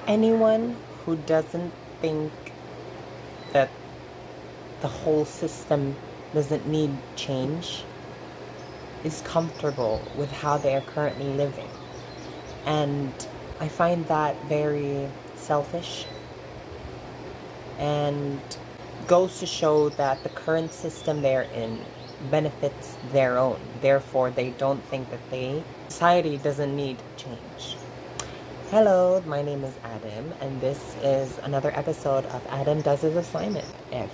Anyone who doesn't think that the whole system doesn't need change is comfortable with how they are currently living. And I find that very selfish and goes to show that the current system they're in benefits their own. Therefore, they don't think that society doesn't need change. Hello, my name is Adam, and this is another episode of Adam Does His Assignment. If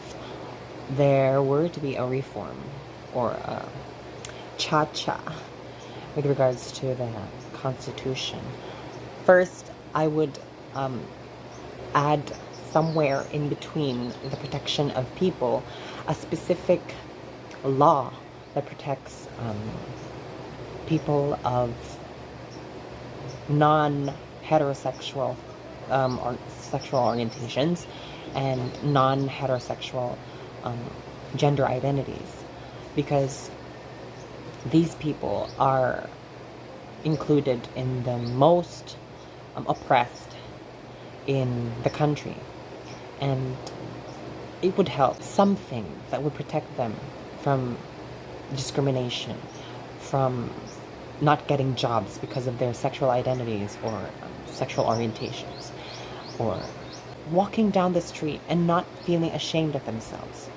there were to be a reform or a cha-cha with regards to the Constitution, first I would add somewhere in between the protection of people a specific law that protects people of non-heterosexual or sexual orientations and non-heterosexual gender identities, because these people are included in the most oppressed in the country, and it would help something that would protect them from discrimination, from not getting jobs because of their sexual identities or sexual orientations, or walking down the street and not feeling ashamed of themselves.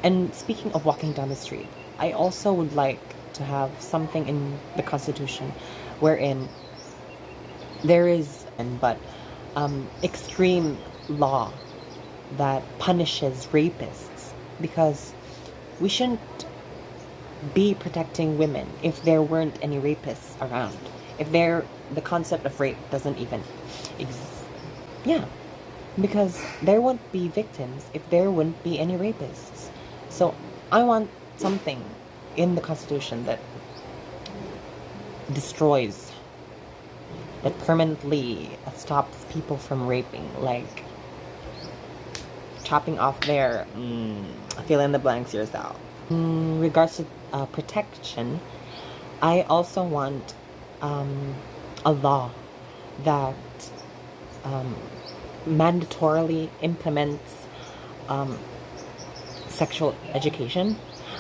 And speaking of walking down the street, I also would like to have something in the Constitution wherein there is extreme law that punishes rapists, because we shouldn't be protecting women if there weren't any rapists around. If the concept of rape doesn't even exist. Yeah, because there won't be victims if there wouldn't be any rapists. So I want something in the Constitution that destroys, that permanently stops people from raping, like chopping off their fill in the blanks yourself. In regards to protection, I also want a law that mandatorily implements sexual education.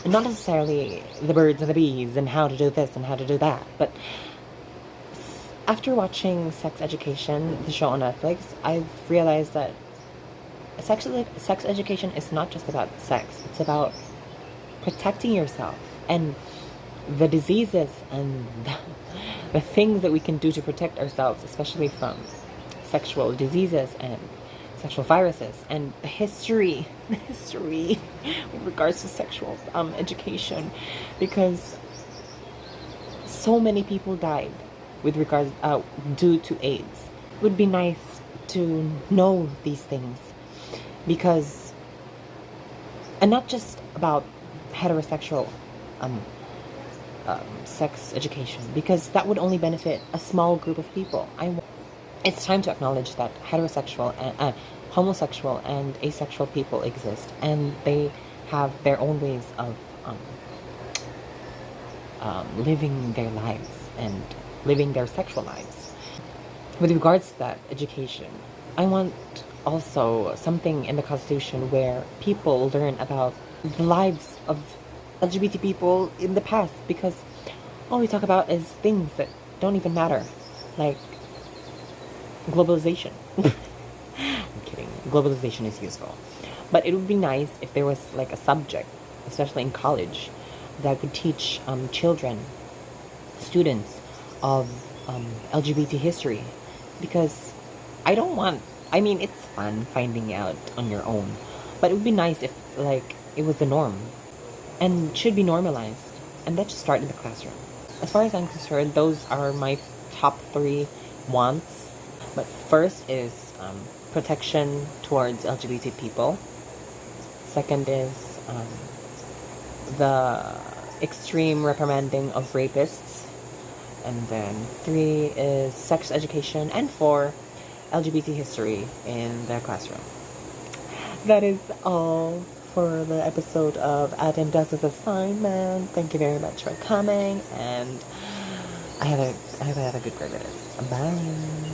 Not necessarily the birds and the bees and how to do this and how to do that, but after watching Sex Education, the show on Netflix, I've realized that sex education is not just about sex. It's about protecting yourself and the diseases and the things that we can do to protect ourselves, especially from sexual diseases and sexual viruses, and the history with regards to sexual education, because so many people died with regards due to AIDS. It would be nice to know these things, because, and not just about heterosexual sex education, because that would only benefit a small group of people. It's time to acknowledge that heterosexual and homosexual and asexual people exist, and they have their own ways of living their lives and living their sexual lives. With regards to that education, I want also something in the Constitution where people learn about the lives of LGBT people in the past, because all we talk about is things that don't even matter, like globalization. I'm kidding. Globalization is useful. But it would be nice if there was like a subject, especially in college, that could teach students of LGBT history. Because it's fun finding out on your own, but it would be nice if it was the norm and should be normalized, and that should start in the classroom. As far as I'm concerned, those are my top 3 wants. But first is protection towards LGBT people. Second is the extreme reprimanding of rapists. And then 3 is sex education. And 4, LGBT history in their classroom. That is all for the episode of Adam Does His Assignment. Thank you very much for coming, and I hope I have a good day. Bye.